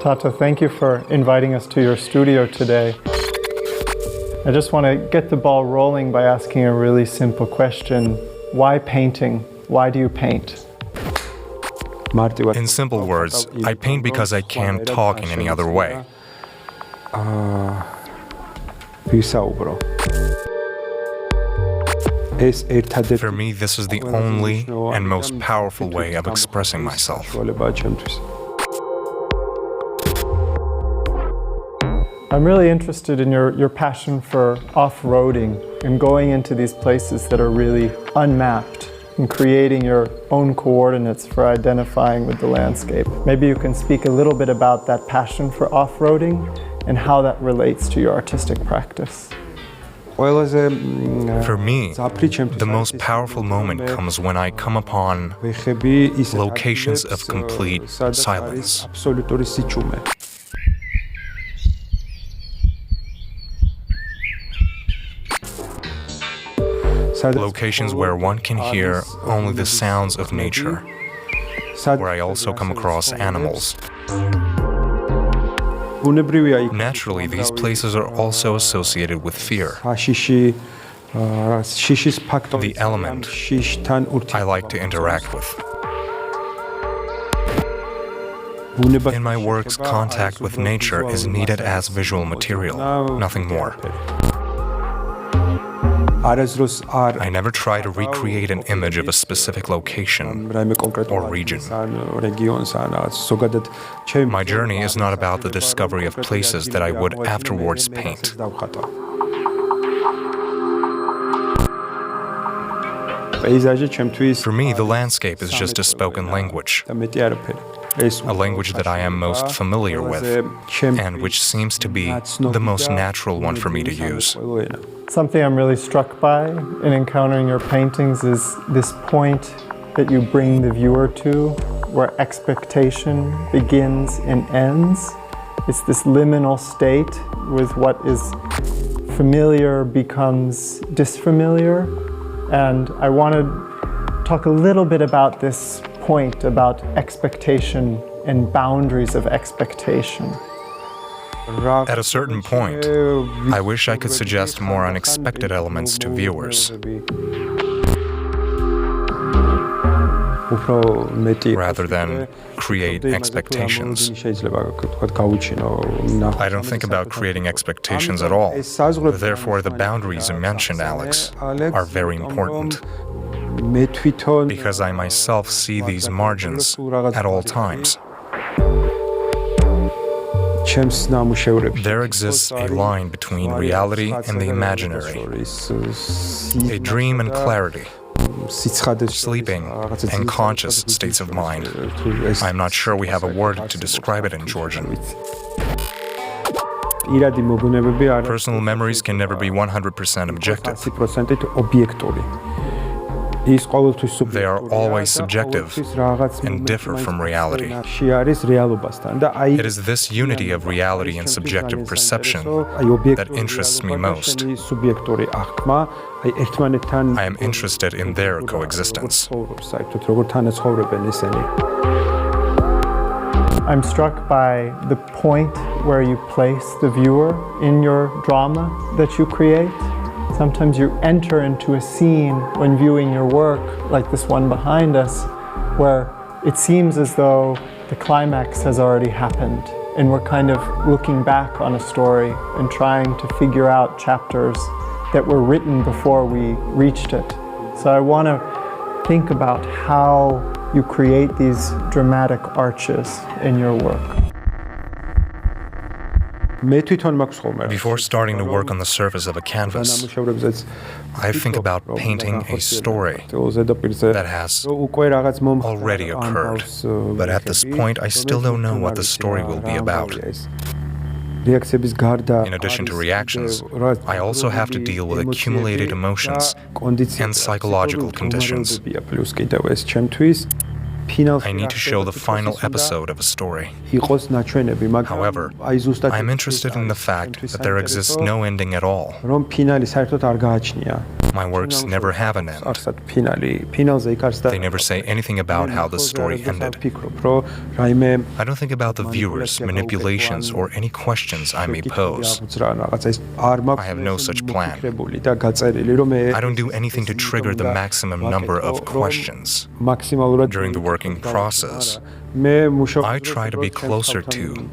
Tato, thank you for inviting us to your studio today. I just want to get the ball rolling by asking a really simple question. Why painting? Why do you paint? In simple words, I paint because I can't talk in any other way. For me, this is the only and most powerful way of expressing myself. I'm really interested in your passion for off-roading and going into these places that are really unmapped and creating your own coordinates for identifying with the landscape. Maybe you can speak a little bit about that passion for off-roading and how that relates to your artistic practice. For me, the most powerful moment comes when I come upon locations of complete silence. Locations where one can hear only the sounds of nature, where I also come across animals. Naturally, these places are also associated with fear. The element I like to interact with. In my works, contact with nature is needed as visual material, nothing more. I never try to recreate an image of a specific location or region. My journey is not about the discovery of places that I would afterwards paint. For me, the landscape is just a spoken language, a language that I am most familiar with, and which seems to be the most natural one for me to use. Something I'm really struck by in encountering your paintings is this point that you bring the viewer to, where expectation begins and ends. It's this liminal state with what is familiar becomes disfamiliar. And I want to talk a little bit about this point about expectation and boundaries of expectation. At a certain point, I wish I could suggest more unexpected elements to viewers, rather than create expectations. I don't think about creating expectations at all. Therefore, the boundaries you mentioned, Alex, are very important, because I myself see these margins at all times. There exists a line between reality and the imaginary, a dream and clarity, sleeping and conscious states of mind. I'm not sure we have a word to describe it in Georgian. Personal memories can never be 100% objective. They are always subjective and differ from reality. It is this unity of reality and subjective perception that interests me most. I am interested in their coexistence. I'm struck by the point where you place the viewer in your drama that you create. Sometimes you enter into a scene when viewing your work, like this one behind us, where it seems as though the climax has already happened, and we're kind of looking back on a story and trying to figure out chapters that were written before we reached it. So I want to think about how you create these dramatic arches in your work. Before starting to work on the surface of a canvas, I think about painting a story that has already occurred. But at this point, I still don't know what the story will be about. In addition to reactions, I also have to deal with accumulated emotions and psychological conditions. I need to show the final episode of a story. However, I'm interested in the fact that there exists no ending at all. My works never have an end. They never say anything about how the story ended. I don't think about the viewers, manipulations, or any questions I may pose. I have no such plan. I don't do anything to trigger the maximum number of questions. During the working process, I try to be closer to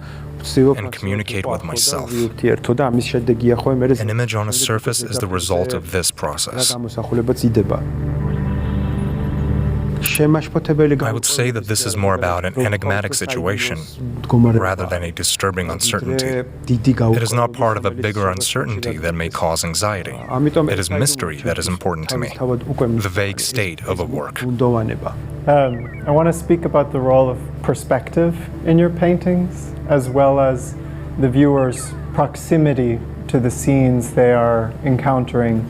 and communicate with myself. An image on a surface is the result of this process. I would say that this is more about an enigmatic situation rather than a disturbing uncertainty. It is not part of a bigger uncertainty that may cause anxiety. It is mystery that is important to me, the vague state of a work. I want to speak about the role of perspective in your paintings, as well as the viewer's proximity to the scenes they are encountering.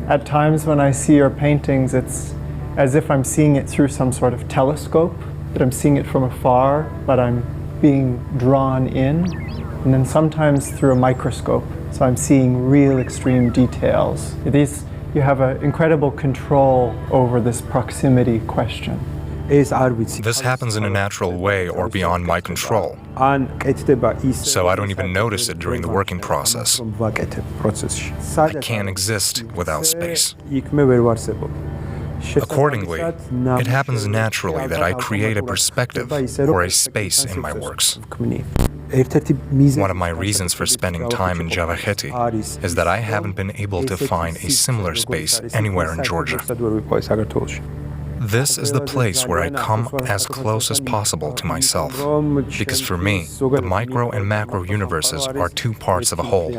At times when I see your paintings, it's as if I'm seeing it through some sort of telescope, that I'm seeing it from afar, but I'm being drawn in. And then sometimes through a microscope, so I'm seeing real extreme details. You have an incredible control over this proximity question. This happens in a natural way or beyond my control, so I don't even notice it during the working process. I can't exist without space. Accordingly, it happens naturally that I create a perspective or a space in my works. One of my reasons for spending time in Javakheti is that I haven't been able to find a similar space anywhere in Georgia. This is the place where I come as close as possible to myself, because for me, the micro and macro universes are two parts of a whole.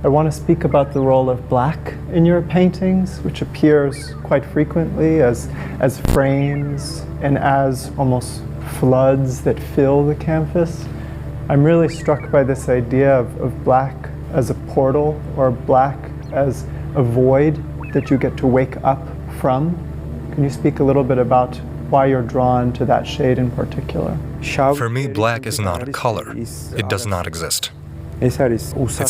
I want to speak about the role of black in your paintings, which appears quite frequently as frames and as almost floods that fill the canvas. I'm really struck by this idea of black as a portal, or black as a void that you get to wake up from. Can you speak a little bit about why you're drawn to that shade in particular? For me, black is not a color. It does not exist. It's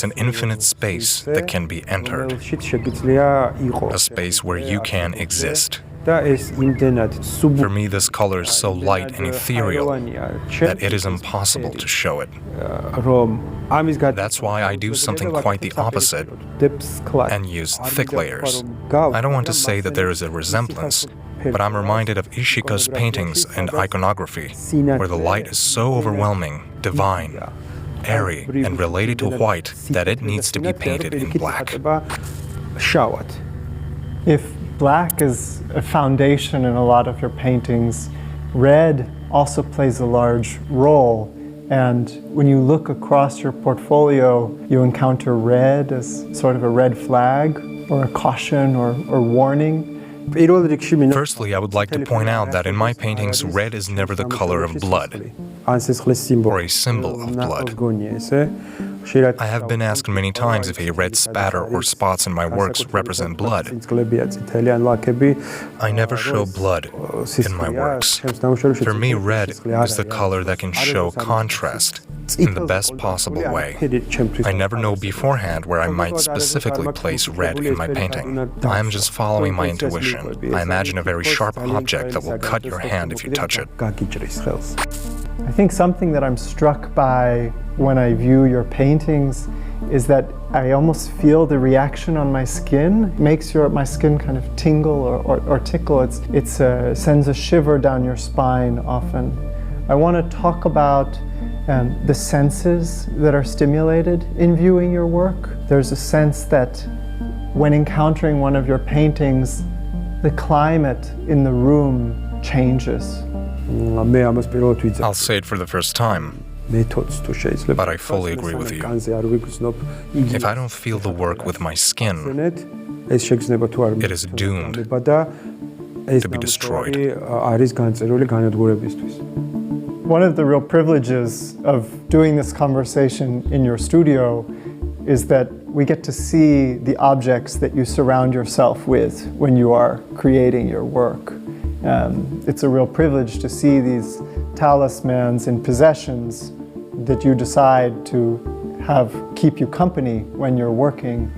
an infinite space that can be entered, a space where you can exist. For me, this color is so light and ethereal that it is impossible to show it. That's why I do something quite the opposite and use thick layers. I don't want to say that there is a resemblance, but I'm reminded of Ishiko's paintings and iconography, where the light is so overwhelming, divine, airy, and related to white that it needs to be painted in black. If black is a foundation in a lot of your paintings, red also plays a large role. And when you look across your portfolio, you encounter red as sort of a red flag, or a caution, or warning. Firstly, I would like to point out that in my paintings, red is never the color of blood, or a symbol of blood. I have been asked many times if a red spatter or spots in my works represent blood. I never show blood in my works. For me, red is the color that can show contrast in the best possible way. I never know beforehand where I might specifically place red in my painting. I am just following my intuition. I imagine a very sharp object that will cut your hand if you touch it. I think something that I'm struck by when I view your paintings is that I almost feel the reaction on my skin. It makes my skin kind of tingle or tickle. It sends a shiver down your spine often. I want to talk about the senses that are stimulated in viewing your work. There's a sense that when encountering one of your paintings, the climate in the room changes. I'll say it for the first time, but I fully agree with you. If I don't feel the work with my skin, it is doomed to be destroyed. One of the real privileges of doing this conversation in your studio is that we get to see the objects that you surround yourself with when you are creating your work. It's a real privilege to see these talismans and possessions that you decide to keep you company when you're working.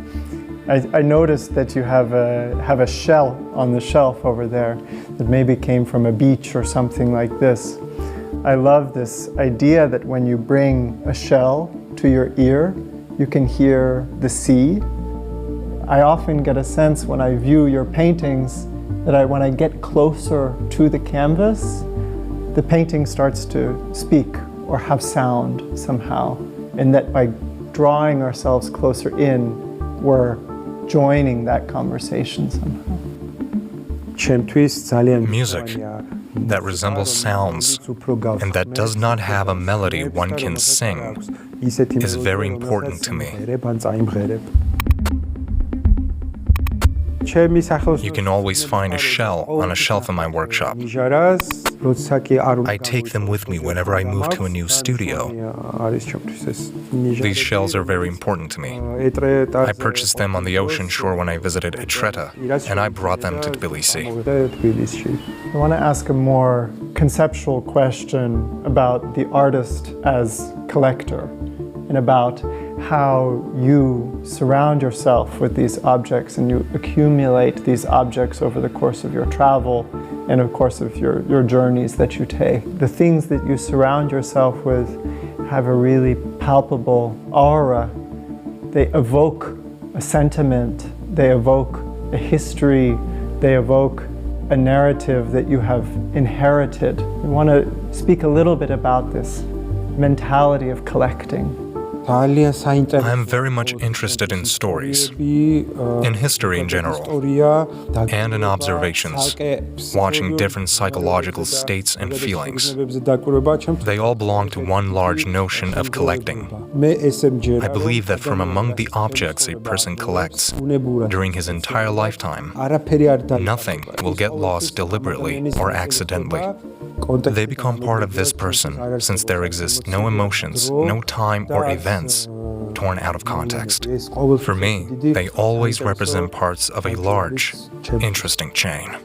I noticed that you have a shell on the shelf over there that maybe came from a beach or something like this. I love this idea that when you bring a shell to your ear, you can hear the sea. I often get a sense when I view your paintings that when I get closer to the canvas, the painting starts to speak or have sound somehow, and that by drawing ourselves closer in, we're joining that conversation somehow. Music that resembles sounds and that does not have a melody one can sing is very important to me. You can always find a shell on a shelf in my workshop. I take them with me whenever I move to a new studio. These shells are very important to me. I purchased them on the ocean shore when I visited Etretat, and I brought them to Tbilisi. I want to ask a more conceptual question about the artist as collector and about how you surround yourself with these objects and you accumulate these objects over the course of your travel and of course of your journeys that you take. The things that you surround yourself with have a really palpable aura. They evoke a sentiment, they evoke a history, they evoke a narrative that you have inherited. I want to speak a little bit about this mentality of collecting. I am very much interested in stories, in history in general, and in observations, watching different psychological states and feelings. They all belong to one large notion of collecting. I believe that from among the objects a person collects during his entire lifetime, nothing will get lost deliberately or accidentally. They become part of this person, since there exist no emotions, no time or events torn out of context. For me, they always represent parts of a large, interesting chain.